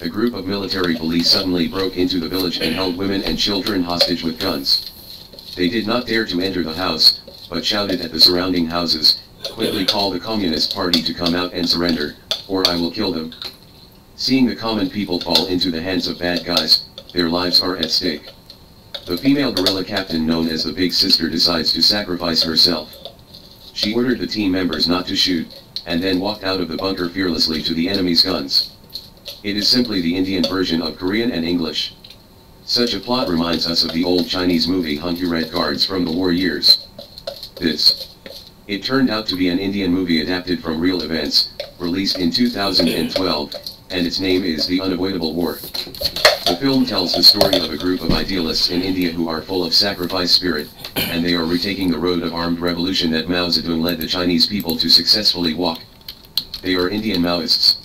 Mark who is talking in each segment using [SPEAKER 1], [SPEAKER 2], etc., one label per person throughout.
[SPEAKER 1] a group of military police suddenly broke into the village and held women and children hostage with guns. They did not dare to enter the house, but shouted at the surrounding houses, "Quickly call the Communist Party to come out and surrender, or I will kill them." Seeing the common people fall into the hands of bad guys, their lives are at stake. The female guerrilla captain known as the Big Sister decides to sacrifice herself. She ordered the team members not to shoot, and then walked out of the bunker fearlessly to the enemy's guns. It is simply the Indian version of Korean and English. Such a plot reminds us of the old Chinese movie Hunky Red Guards from the war years. It turned out to be an Indian movie adapted from real events, released in 2012, and its name is The Unavoidable War. The film tells the story of a group of idealists in India who are full of sacrifice spirit, and they are retaking the road of armed revolution that Mao Zedong led the Chinese people to successfully walk. They are Indian Maoists.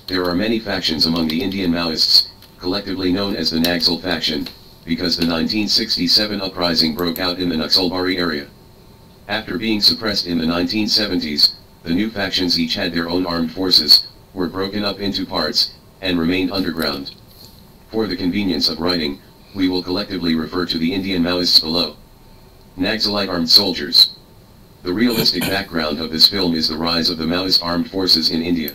[SPEAKER 1] There are many factions among the Indian Maoists, collectively known as the Naxal faction, because the 1967 uprising broke out in the Naxalbari area. After being suppressed in the 1970s, the new factions each had their own armed forces, were broken up into parts, and remained underground. For the convenience of writing, we will collectively refer to the Indian Maoists below. Naxalite armed soldiers. The realistic background of this film is the rise of the Maoist armed forces in India.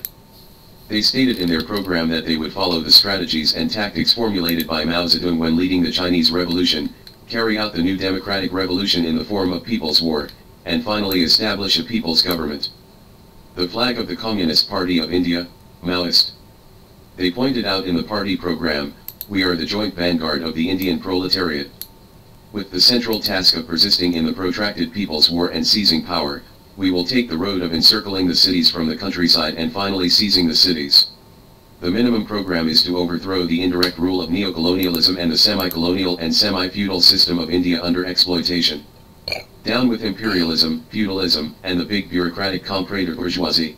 [SPEAKER 1] They stated in their program that they would follow the strategies and tactics formulated by Mao Zedong when leading the Chinese Revolution, carry out the new democratic revolution in the form of People's War, and finally establish a people's government. The flag of the Communist Party of India, Maoist. They pointed out in the party program, "We are the joint vanguard of the Indian proletariat." With the central task of persisting in the protracted People's War and seizing power, we will take the road of encircling the cities from the countryside and finally seizing the cities. The minimum program is to overthrow the indirect rule of neocolonialism and the semi-colonial and semi-feudal system of India under exploitation. Down with imperialism, feudalism, and the big bureaucratic comprador bourgeoisie.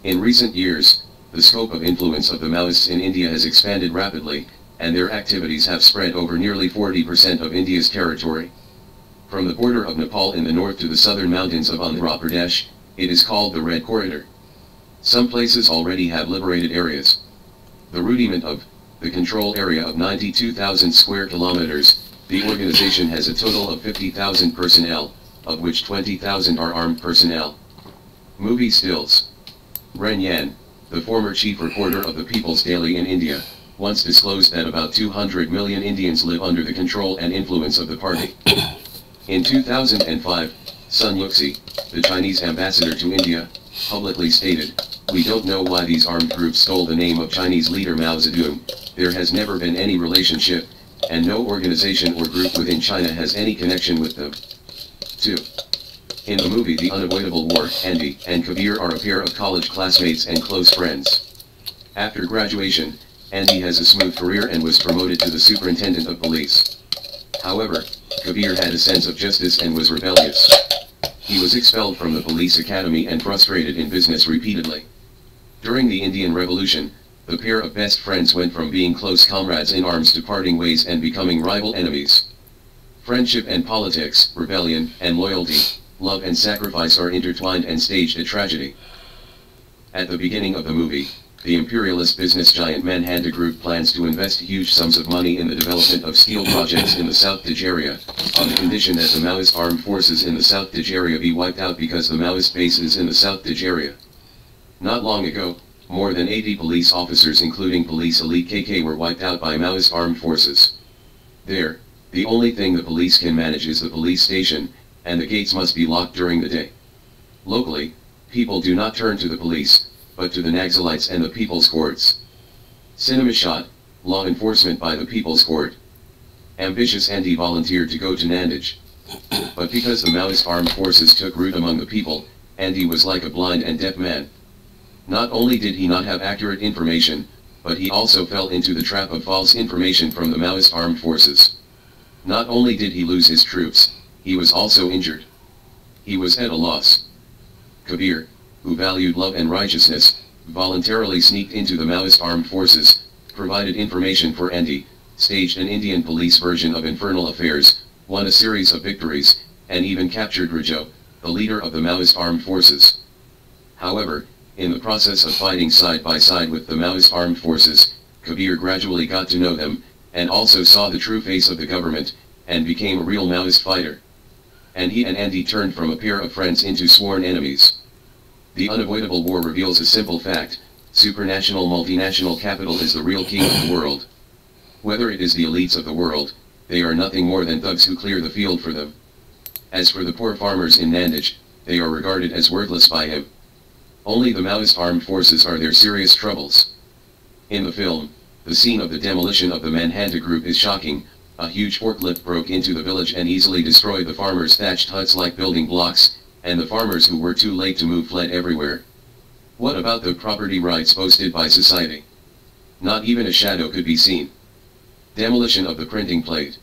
[SPEAKER 1] In recent years, the scope of influence of the Maoists in India has expanded rapidly, and their activities have spread over nearly 40% of India's territory. From the border of Nepal in the north to the southern mountains of Andhra Pradesh, it is called the Red Corridor. Some places already have liberated areas. The rudiment of the control area of 92,000 square kilometers, the organization has a total of 50,000 personnel, of which 20,000 are armed personnel. Movie stills. Ren Yan, the former chief reporter of the People's Daily in India, once disclosed that about 200 million Indians live under the control and influence of the party. In 2005, Sun Yat-sen, the Chinese ambassador to India, publicly stated, "We don't know why these armed groups stole the name of Chinese leader Mao Zedong. There has never been any relationship, and no organization or group within China has any connection with them." 2. In the movie The Unavoidable War, Andy and Kabir are a pair of college classmates and close friends. After graduation, Andy has a smooth career and was promoted to the superintendent of police. However, Kabir had a sense of justice and was rebellious. He was expelled from the police academy and frustrated in business repeatedly. During the Indian Revolution, the pair of best friends went from being close comrades in arms to parting ways and becoming rival enemies. Friendship and politics, rebellion and loyalty, love and sacrifice are intertwined and staged a tragedy. At the beginning of the movie, the imperialist business giant Manhanda Group plans to invest huge sums of money in the development of steel projects in the South Tej area, on the condition that the Maoist armed forces in the South Tej area be wiped out because the Maoist base is in the South Tej area. Not long ago, more than 80 police officers including police elite KK were wiped out by Maoist armed forces. There, the only thing the police can manage is the police station, and the gates must be locked during the day. Locally, people do not turn to the police, but to the Naxalites and the People's Courts. Cinema shot, law enforcement by the People's Court. Ambitious Andy volunteered to go to Nandaj. But because the Maoist armed forces took root among the people, Andy was like a blind and deaf man. Not only did he not have accurate information, but he also fell into the trap of false information from the Maoist armed forces. Not only did he lose his troops, he was also injured. He was at a loss. Kabir, who valued love and righteousness, voluntarily sneaked into the Maoist armed forces, provided information for Andy, staged an Indian police version of Infernal Affairs, won a series of victories, and even captured Rajo, the leader of the Maoist armed forces. However, in the process of fighting side by side with the Maoist armed forces, Kabir gradually got to know them, and also saw the true face of the government, and became a real Maoist fighter. And he and Andy turned from a pair of friends into sworn enemies. The unavoidable war reveals a simple fact: supranational multinational capital is the real king of the world. Whether it is the elites of the world, they are nothing more than thugs who clear the field for them. As for the poor farmers in Nandaj, they are regarded as worthless by him. Only the Maoist armed forces are their serious troubles. In the film, the scene of the demolition of the Manhanta group is shocking. A huge forklift broke into the village and easily destroyed the farmers' thatched huts like building blocks, and the farmers who were too late to move fled everywhere. What about the property rights boasted by society? Not even a shadow could be seen. Demolition of the printing plate.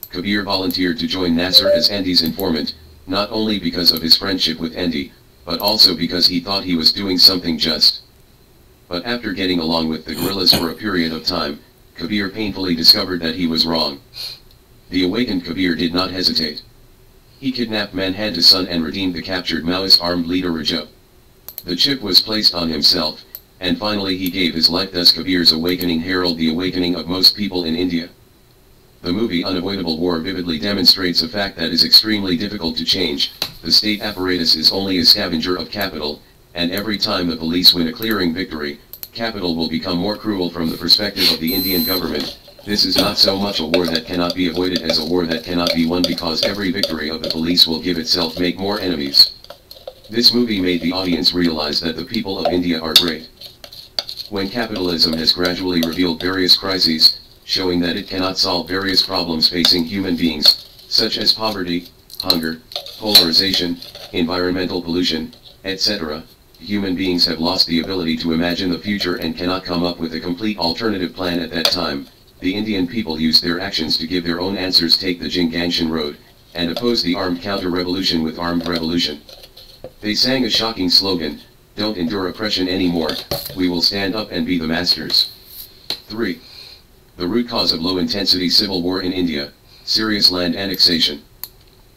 [SPEAKER 1] Kabir volunteered to join Nasser as Andy's informant, not only because of his friendship with Andy, but also because he thought he was doing something just. But after getting along with the guerrillas for a period of time, Kabir painfully discovered that he was wrong. The awakened Kabir did not hesitate. He kidnapped Manhanta's son and redeemed the captured Maoist armed leader Raju. The chip was placed on himself, and finally he gave his life. Thus Kabir's awakening heralded the awakening of most people in India. The movie Unavoidable War vividly demonstrates a fact that is extremely difficult to change: the state apparatus is only a scavenger of capital, and every time the police win a clearing victory, capital will become more cruel. From the perspective of the Indian government, this is not so much a war that cannot be avoided as a war that cannot be won, because every victory of the police will give itself make more enemies. This movie made the audience realize that the people of India are great. When capitalism has gradually revealed various crises, showing that it cannot solve various problems facing human beings, such as poverty, hunger, polarization, environmental pollution, etc., human beings have lost the ability to imagine the future and cannot come up with a complete alternative plan at that time. The Indian people use their actions to give their own answers. Take the Jingangshan Road, and oppose the armed counter-revolution with armed revolution. They sang a shocking slogan: "Don't endure oppression anymore, we will stand up and be the masters." 3. The root cause of low-intensity civil war in India: serious land annexation.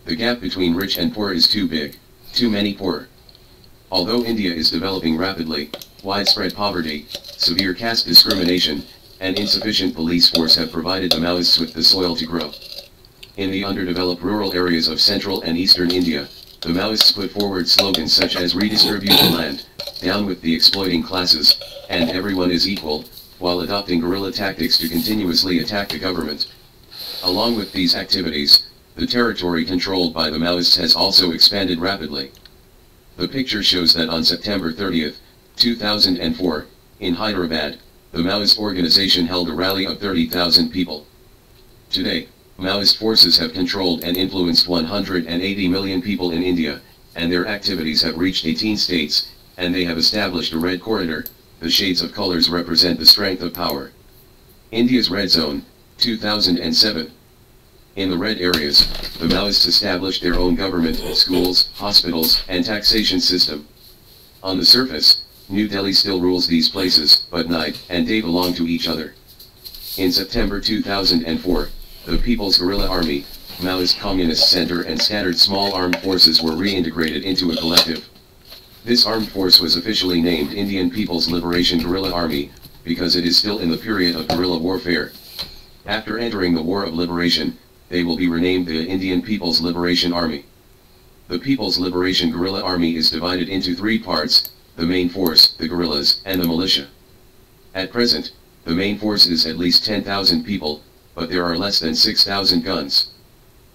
[SPEAKER 1] The gap between rich and poor is too big, too many poor. Although India is developing rapidly, widespread poverty, severe caste discrimination, and insufficient police force have provided the Maoists with the soil to grow. In the underdeveloped rural areas of central and eastern India, the Maoists put forward slogans such as "Redistribute the land," "Down with the exploiting classes," and "Everyone is equal," while adopting guerrilla tactics to continuously attack the government. Along with these activities, the territory controlled by the Maoists has also expanded rapidly. The picture shows that on September 30, 2004, in Hyderabad, the Maoist organization held a rally of 30,000 people. Today, Maoist forces have controlled and influenced 180 million people in India, and their activities have reached 18 states, and they have established a red corridor. The shades of colors represent the strength of power. India's Red Zone, 2007. In the red areas, the Maoists established their own government, schools, hospitals, and taxation system. On the surface, New Delhi still rules these places, but night and day belong to each other. In September 2004, the People's Guerrilla Army, Maoist Communist Center and scattered small armed forces were reintegrated into a collective. This armed force was officially named Indian People's Liberation Guerrilla Army, because it is still in the period of guerrilla warfare. After entering the War of Liberation, they will be renamed the Indian People's Liberation Army. The People's Liberation Guerrilla Army is divided into 3 parts: the main force, the guerrillas, and the militia. At present, the main force is at least 10,000 people, but there are less than 6,000 guns.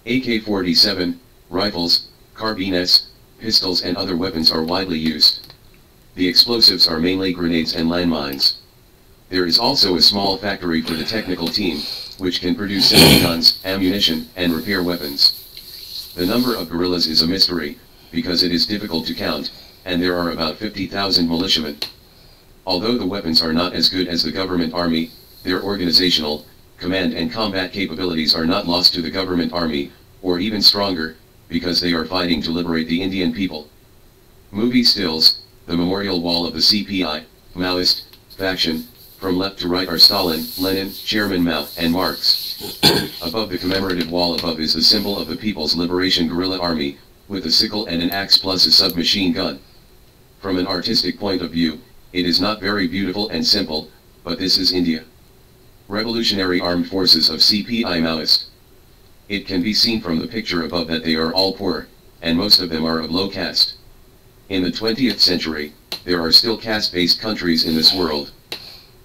[SPEAKER 1] AK-47, rifles, carbines, pistols and other weapons are widely used. The explosives are mainly grenades and landmines. There is also a small factory for the technical team, which can produce guns, ammunition, and repair weapons. The number of guerrillas is a mystery, because it is difficult to count, and there are about 50,000 militiamen. Although the weapons are not as good as the government army, their organizational, command and combat capabilities are not lost to the government army, or even stronger, because they are fighting to liberate the Indian people. Movie stills: the memorial wall of the CPI, Maoist, faction. From left to right are Stalin, Lenin, Chairman Mao, and Marx. Above the commemorative wall above is the symbol of the People's Liberation Guerrilla Army, with a sickle and an axe plus a submachine gun. From an artistic point of view, it is not very beautiful and simple, but this is India. Revolutionary Armed Forces of CPI Maoist. It can be seen from the picture above that they are all poor, and most of them are of low caste. In the 20th century, there are still caste-based countries in this world.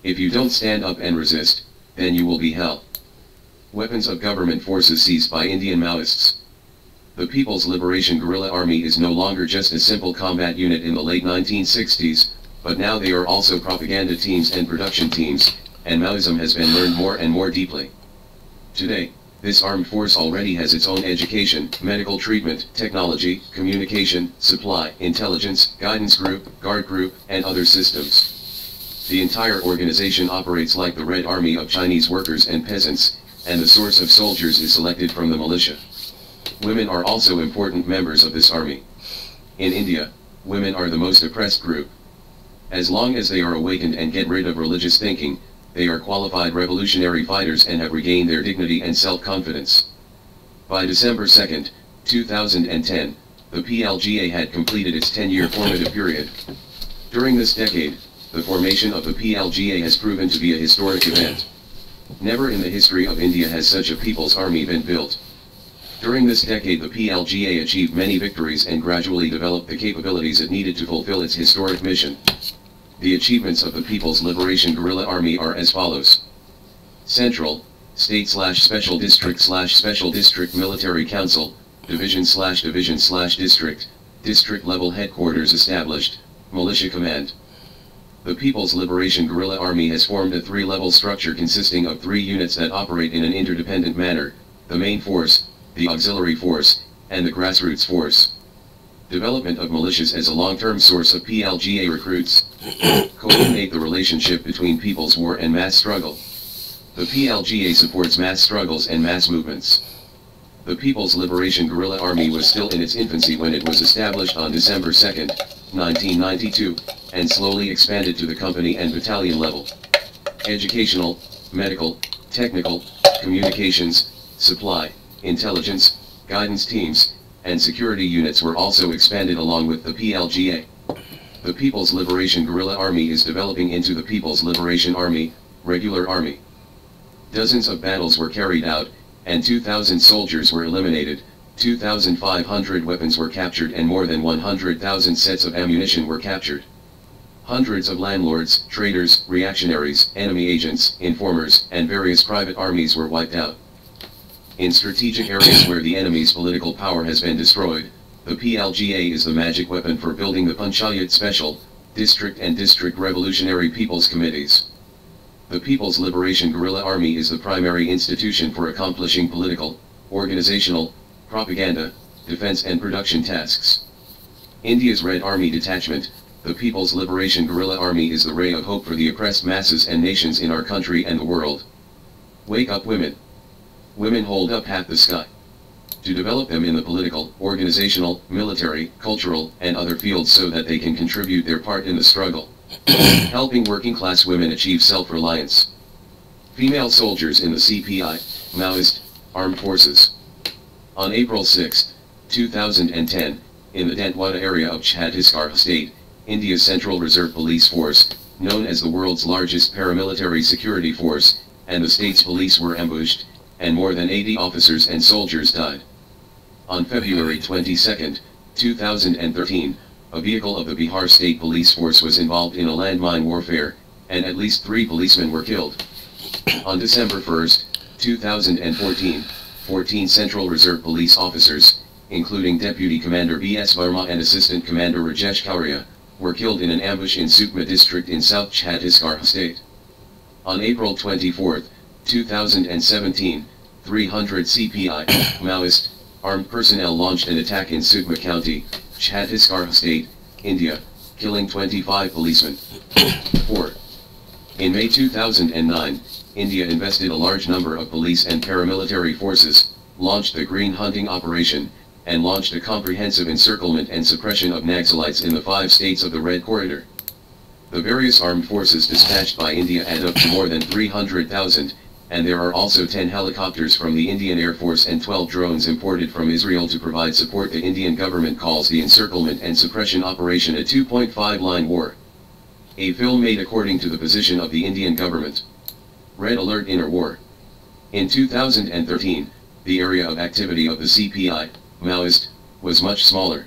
[SPEAKER 1] If you don't stand up and resist, then you will be hell. Weapons of government forces seized by Indian Maoists. The People's Liberation Guerrilla Army is no longer just a simple combat unit in the late 1960s, but now they are also propaganda teams and production teams, and Maoism has been learned more and more deeply. Today, this armed force already has its own education, medical treatment, technology, communication, supply, intelligence, guidance group, guard group, and other systems. The entire organization operates like the Red Army of Chinese workers and peasants, and the source of soldiers is selected from the militia. Women are also important members of this army. In India, women are the most oppressed group. As long as they are awakened and get rid of religious thinking, they are qualified revolutionary fighters and have regained their dignity and self-confidence. By December 2, 2010, the PLGA had completed its 10-year formative period. During this decade, the formation of the PLGA has proven to be a historic event. Never in the history of India has such a people's army been built. During this decade, the PLGA achieved many victories and gradually developed the capabilities it needed to fulfill its historic mission. The achievements of the People's Liberation Guerrilla Army are as follows. Central, State/Special District/Special District Military Council, Division/Division/District, District level headquarters established, Militia Command. The People's Liberation Guerrilla Army has formed a three-level structure consisting of 3 units that operate in an interdependent manner, the main force, the auxiliary force, and the grassroots force. Development of militias as a long-term source of PLGA recruits. Coordinate the relationship between people's war and mass struggle. The PLGA supports mass struggles and mass movements. The People's Liberation Guerrilla Army was still in its infancy when it was established on December 2, 1992, and slowly expanded to the company and battalion level. Educational, medical, technical, communications, supply, intelligence, guidance teams, and security units were also expanded along with the PLGA. The People's Liberation Guerrilla Army is developing into the People's Liberation Army, Regular Army. Dozens of battles were carried out, and 2,000 soldiers were eliminated, 2,500 weapons were captured and more than 100,000 sets of ammunition were captured. Hundreds of landlords, traitors, reactionaries, enemy agents, informers, and various private armies were wiped out. In strategic areas where the enemy's political power has been destroyed, the PLGA is the magic weapon for building the Panchayat Special, District and District Revolutionary People's Committees. The People's Liberation Guerrilla Army is the primary institution for accomplishing political, organizational, propaganda, defense and production tasks. India's Red Army Detachment, the People's Liberation Guerrilla Army is the ray of hope for the oppressed masses and nations in our country and the world. Wake up women. Women hold up half the sky. To develop them in the political, organizational, military, cultural, and other fields so that they can contribute their part in the struggle. Helping working class women achieve self-reliance. Female soldiers in the CPI, Maoist, Armed Forces. On April 6, 2010, in the Dantewada area of Chhattisgarh State, India's Central Reserve Police Force, known as the world's largest paramilitary security force, and the state's police were ambushed, and more than 80 officers and soldiers died. On February 22, 2013, a vehicle of the Bihar State Police Force was involved in a landmine warfare, and at least 3 policemen were killed. On December 1, 2014, 14 Central Reserve Police officers, including Deputy Commander B.S. Verma and Assistant Commander Rajesh Kauria, were killed in an ambush in Sukma district in South Chhattisgarh State. On April 24, 2017, 300 CPI, Maoist, armed personnel launched an attack in Sukma County, Chhattisgarh State, India, killing 25 policemen. 4. In May 2009, India invested a large number of police and paramilitary forces, launched the Green Hunting Operation, and launched a comprehensive encirclement and suppression of Naxalites in the 5 states of the Red Corridor. The various armed forces dispatched by India add up to more than 300,000, and there are also 10 helicopters from the Indian Air Force and 12 drones imported from Israel to provide support. The Indian government calls the encirclement and suppression operation a 2.5-line war. A film made according to the position of the Indian government. Red Alert Interwar. In 2013, the area of activity of the CPI, Maoist, was much smaller.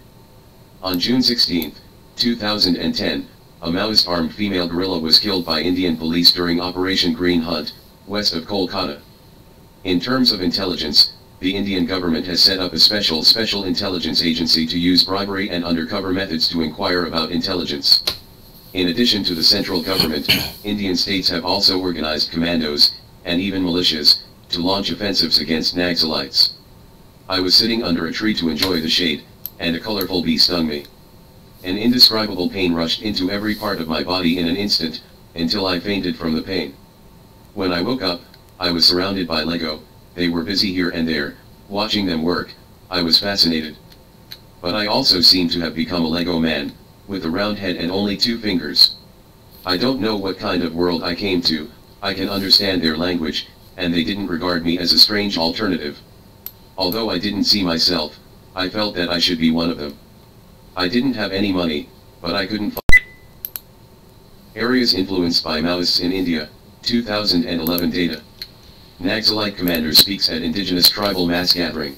[SPEAKER 1] On June 16, 2010, a Maoist armed female guerrilla was killed by Indian police during Operation Green Hunt, west of Kolkata. In terms of intelligence, the Indian government has set up a special intelligence agency to use bribery and undercover methods to inquire about intelligence. In addition to the central government, Indian states have also organized commandos, and even militias, to launch offensives against Naxalites. I was sitting under a tree to enjoy the shade, and a colorful bee stung me. An indescribable pain rushed into every part of my body in an instant, until I fainted from the pain. When I woke up, I was surrounded by Lego. They were busy here and there. Watching them work, I was fascinated. But I also seemed to have become a Lego man, with a round head and only 2 fingers. I don't know what kind of world I came to. I can understand their language, and they didn't regard me as a strange alternative. Although I didn't see myself, I felt that I should be one of them. I didn't have any money, but I couldn't find areas influenced by Maoists in India, 2011 data. Naxalite commander speaks at indigenous tribal mass gathering.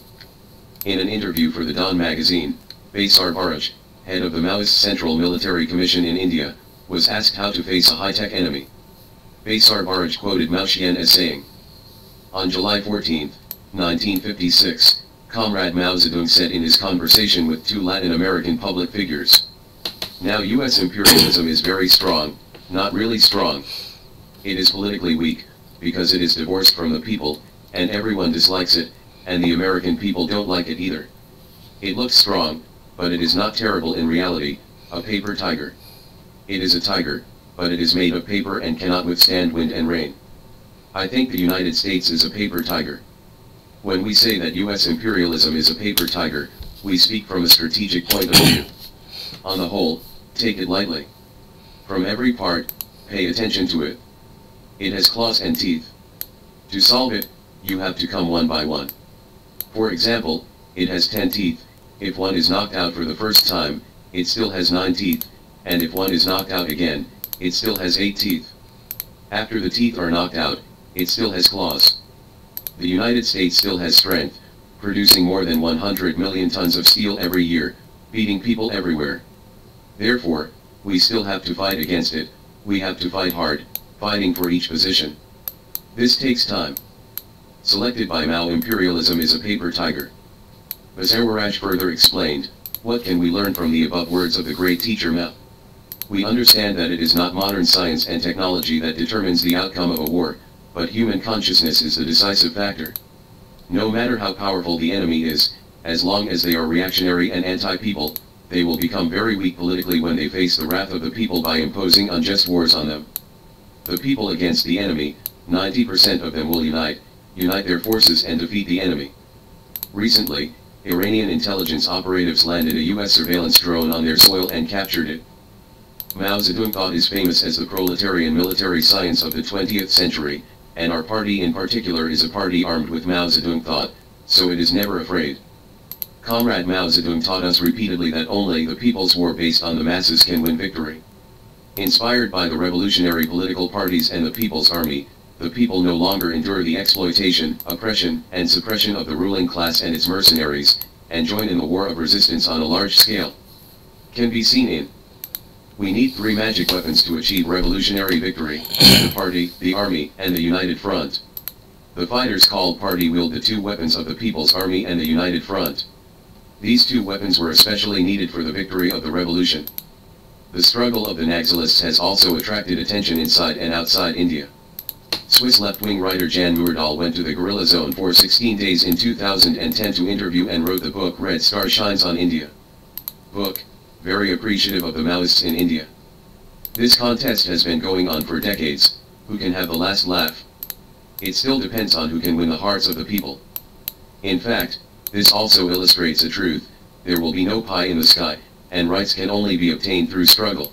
[SPEAKER 1] In an interview for the Dawn magazine, Baisar Baraj, head of the Maoist Central Military Commission in India, was asked how to face a high-tech enemy. Baisar Baraj quoted Mao Zedong as saying, "On July 14, 1956, Comrade Mao Zedong said in his conversation with 2 Latin American public figures, 'Now US imperialism is very strong, not really strong. It is politically weak, because it is divorced from the people, and everyone dislikes it, and the American people don't like it either. It looks strong, but it is not terrible in reality, a paper tiger. It is a tiger, but it is made of paper and cannot withstand wind and rain. I think the United States is a paper tiger. When we say that US imperialism is a paper tiger, we speak from a strategic point of view. On the whole, take it lightly. From every part, pay attention to it. It has claws and teeth. To solve it, you have to come one by one. For example, it has 10 teeth. If one is knocked out for the first time, it still has 9 teeth, and if one is knocked out again, it still has 8 teeth. After the teeth are knocked out, it still has claws. The United States still has strength, producing more than 100 million tons of steel every year, beating people everywhere. Therefore, we still have to fight against it. We have to fight hard, fighting for each position. This takes time. Selected by Mao, imperialism is a paper tiger." Basawaraj further explained, "What can we learn from the above words of the great teacher Mao? We understand that it is not modern science and technology that determines the outcome of a war, but human consciousness is the decisive factor. No matter how powerful the enemy is, as long as they are reactionary and anti-people, they will become very weak politically when they face the wrath of the people by imposing unjust wars on them. The people against the enemy, 90% of them will unite their forces and defeat the enemy." Recently, Iranian intelligence operatives landed a US surveillance drone on their soil and captured it. Mao Zedong thought is famous as the proletarian military science of the 20th century, and our party in particular is a party armed with Mao Zedong thought, so it is never afraid. Comrade Mao Zedong taught us repeatedly that only the people's war based on the masses can win victory. Inspired by the revolutionary political parties and the People's Army, the people no longer endure the exploitation, oppression, and suppression of the ruling class and its mercenaries, and join in the war of resistance on a large scale. Can be seen in: we need 3 magic weapons to achieve revolutionary victory: the party, the army, and the united front. The fighters called party wield the 2 weapons of the People's Army and the united front. These 2 weapons were especially needed for the victory of the revolution. The struggle of the Naxalists has also attracted attention inside and outside India. Swiss left-wing writer Jan Myrdal went to the guerrilla zone for 16 days in 2010 to interview and wrote the book Red Star Shines on India. Book, very appreciative of the Maoists in India. This contest has been going on for decades. Who can have the last laugh? It still depends on who can win the hearts of the people. In fact, this also illustrates a truth: there will be no pie in the sky, and rights can only be obtained through struggle.